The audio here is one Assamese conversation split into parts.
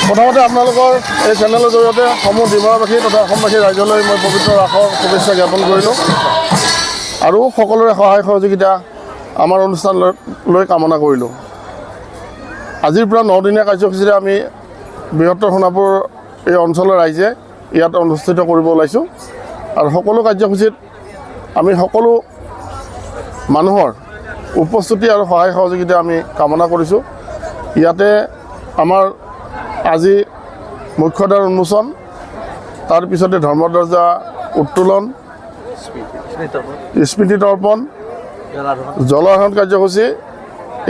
প্ৰথমতে আপোনালোকৰ এই চেনেলৰ জৰিয়তে সমূহ ডিমৰাবাসী তথা অসমবাসী ৰাইজলৈ মই পবিত্ৰ ৰাসৰ শুভেচ্ছা জ্ঞাপন কৰিলোঁ আৰু সকলোৰে সহায় সহযোগিতা আমাৰ অনুষ্ঠানলৈ কামনা কৰিলোঁ। আজিৰ পৰা 9 দিনীয়া কাৰ্যসূচীৰে আমি বৃহত্তৰ সোণাপুৰ এই অঞ্চলৰ ৰাইজে ইয়াত অনুষ্ঠিত কৰিব ওলাইছোঁ আৰু সকলো কাৰ্যসূচীত আমি সকলো মানুহৰ উপস্থিতি আৰু সহায় সহযোগিতা আমি কামনা কৰিছোঁ। ইয়াতে আমাৰ আজি মুখ্যদ্বাৰ উন্মোচন, তাৰ পিছতে ধৰ্মদৰ্জা উত্তোলন, স্মৃতি তৰ্পণ, জলাধাৰণ কাৰ্যসূচী,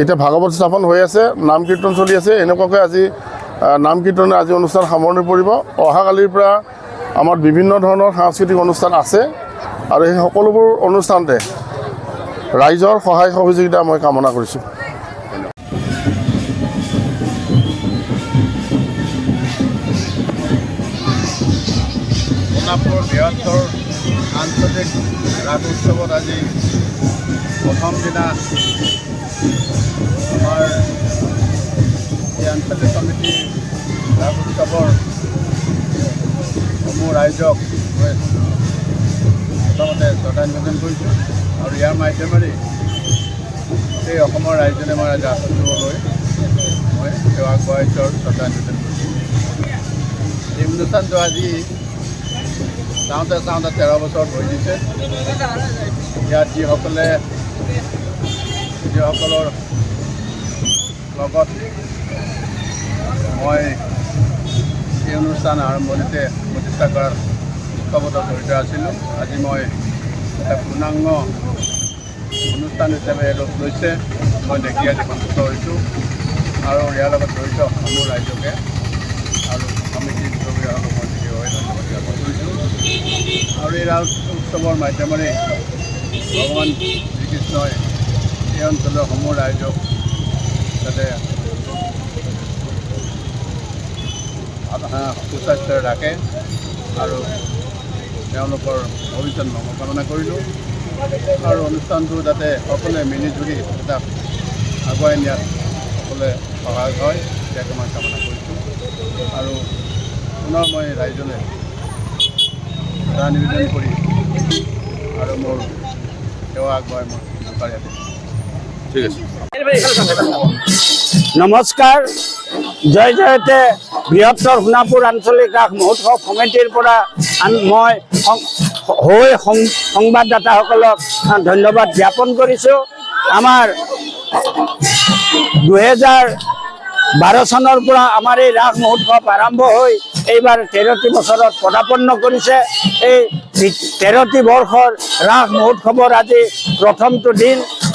এতিয়া ভাগৱত স্থাপন হৈ আছে, নাম কীৰ্তন চলি আছে। এনেকুৱাকৈ আজি নাম কীৰ্তনে আজি অনুষ্ঠান সামৰণি পৰিব। অহাকালিৰ পৰা আমাৰ বিভিন্ন ধৰণৰ সাংস্কৃতিক অনুষ্ঠান আছে আৰু সেই সকলোবোৰ অনুষ্ঠানতে ৰাইজৰ সহায় সহযোগিতা মই কামনা কৰিছোঁ। সোণাপুৰ বৃহত্তৰ আঞ্চলিক ৰাস উৎসৱত আজি প্ৰথম দিনা আমাৰ এই আঞ্চলিক সমিতিৰ ৰাস উৎসৱৰ সমূহ ৰাইজক প্ৰথমতে শ্ৰদ্ধা নিবেদন কৰিছোঁ আৰু ইয়াৰ মাধ্যমেৰে গোটেই অসমৰ ৰাইজনে মই ৰাস উৎসৱলৈ মই সেৱা আগবঢ়াইছোঁ আৰু শ্ৰদ্ধা নিবেদন কৰিছোঁ। এই অনুষ্ঠানটো আজি চাওঁতে 13 বছৰ হৈ দিছে। ইয়াত যিসকলৰ লগত মই এই অনুষ্ঠান আৰম্ভণিতে প্ৰতিষ্ঠা কৰাৰ উৎসৱত জড়িত আছিলোঁ। আজি মই এটা পূৰ্ণাংগ অনুষ্ঠান হিচাপে ৰূপ লৈছে মই দেখি আজি সন্তুষ্ট হৈছোঁ আৰু ইয়াৰ লগত জড়িত সমূহ ৰাইজকে আৰু সমিতিৰ বিষয়সকলক মই বিশেষভাৱে ধন্যবাদ জ্ঞাপন কৰিছোঁ। আৰু এই ৰাস উৎসৱৰ মাধ্যমেৰে ভগৱান শ্ৰীকৃষ্ণই এই অঞ্চলৰ সমূহ ৰাইজক যাতে সুস্বাস্থ্যৰে ৰাখে আৰু তেওঁলোকৰ ভৱিষ্যত মংগল কামনা কৰিলোঁ আৰু অনুষ্ঠানটো যাতে সকলোৱে মিলিজুলি এটা আগুৱাই নিয়াত সকলোৱে সহায় হয় ইয়াকে মই কামনা কৰিছোঁ আৰু পুনৰ মই ৰাইজলৈ শ্ৰদ্ধা নিবেদন কৰি আৰু মোৰ সেৱা আগবঢ়াই মই আগবাঢ়ি আছোঁ। ঠিক আছে। নমস্কাৰ। জয় জয়তে বৃহত্তৰ সোণাপুৰ আঞ্চলিক ৰাস মহোৎসৱ সমিতিৰ পৰা মই সংবাদদাতাসকলক ধন্যবাদ জ্ঞাপন কৰিছোঁ। আমাৰ 2012 চনৰ পৰা আমাৰ এই ৰাস মহোৎসৱ আৰম্ভ হৈ এইবাৰ 13টি বছৰত পদাপন্ন কৰিছে। এই 13টি বৰ্ষৰ ৰাস মহোৎসৱৰ আজি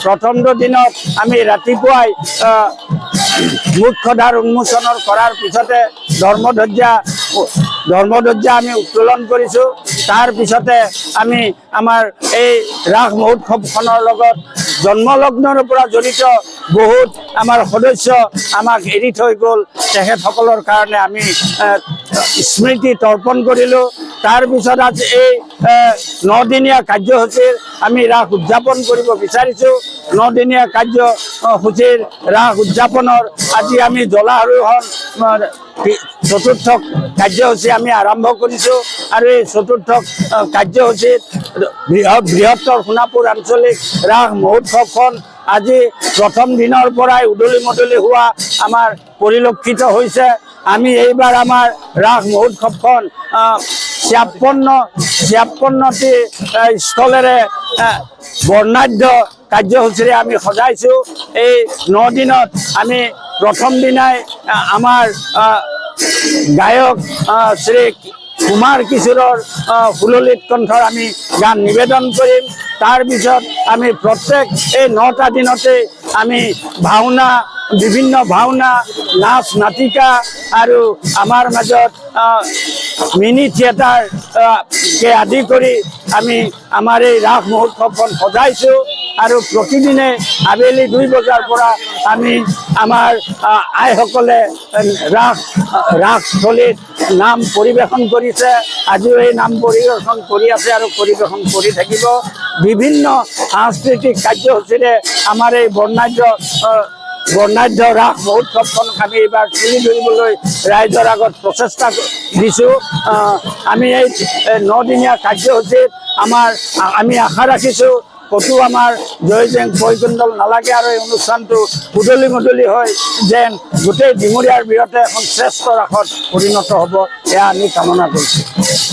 প্ৰথমটো দিনত আমি ৰাতিপুৱাই মুখ্যদ্বাৰ উন্মোচনৰ কৰাৰ পিছতে ধৰ্মধ্বজা আমি উত্তোলন কৰিছোঁ। তাৰ পিছতে আমি আমাৰ এই ৰাস মহোৎসৱখনৰ লগত জন্মলগ্নৰ পৰা জড়িত বহুত আমাৰ সদস্য আমাক এৰি থৈ গ'ল, তেখেতসকলৰ কাৰণে আমি স্মৃতি তৰ্পণ কৰিলোঁ। তাৰপিছত আজি এই 9 দিনীয়া কাৰ্যসূচীৰ আমি ৰাস উদযাপন কৰিব বিচাৰিছোঁ। 9 দিনীয়া কাৰ্যসূচীৰ ৰাস উদযাপনৰ আজি আমি জলাৰোহণ চতুৰ্থ কাৰ্যসূচী আমি আৰম্ভ কৰিছোঁ আৰু এই চতুৰ্থ কাৰ্যসূচীত বৃহত্তৰ সোণাপুৰ আঞ্চলিক ৰাস মহোৎসৱখন আজি প্ৰথম দিনৰ পৰাই উদলি মদলি হোৱা আমাৰ পৰিলক্ষিত হৈছে। আমি এইবাৰ আমাৰ ৰাস মহোৎসৱখন 56টি স্থলেৰে বৰ্ণাঢ্য কাৰ্যসূচীৰে আমি সজাইছোঁ। এই 9 দিনত আমি প্ৰথম দিনাই আমাৰ গায়ক শ্ৰী কুমাৰ কিশোৰৰ সুললিত কণ্ঠৰ আমি গান নিবেদন কৰিম। তাৰপিছত আমি প্ৰত্যেক এই 9টা দিনতে আমি ভাওনা, বিভিন্ন ভাওনা, নাচ নাটিকা আৰু আমাৰ মাজত মিনি থিয়েটাৰকে আদি কৰি আমি আমাৰ এই ৰাস মহোৎসৱখন সজাইছোঁ আৰু প্ৰতিদিনে আবেলি 2 বজাৰ পৰা আমি আমাৰ আইসকলে ৰাসস্থলীত নাম পৰিৱেশন কৰিছে। আজিও এই নাম পৰিৱেশন কৰি আছে আৰু পৰিৱেশন কৰি থাকিব। বিভিন্ন সাংস্কৃতিক কাৰ্যসূচীৰে আমাৰ এই বৰ্ণাঢ্য বৰ্ণাঢ্য ৰাস মহোৎসৱখন আমি এইবাৰ তুলি ধৰিবলৈ ৰাইজৰ আগত প্ৰচেষ্টা দিছোঁ। আমি এই 9দিনীয়া কাৰ্যসূচীত আমি আশা ৰাখিছোঁ ক'তো আমাৰ জয় জেং বৈকুণ্ঠল নালাগে আৰু এই অনুষ্ঠানটো উদলি মুদলি হয় যেন গোটেই ডিমৰীয়াৰ বিৰতে এখন শ্ৰেষ্ঠ ৰাসত পৰিণত হ'ব, এয়া আমি কামনা কৰিছোঁ।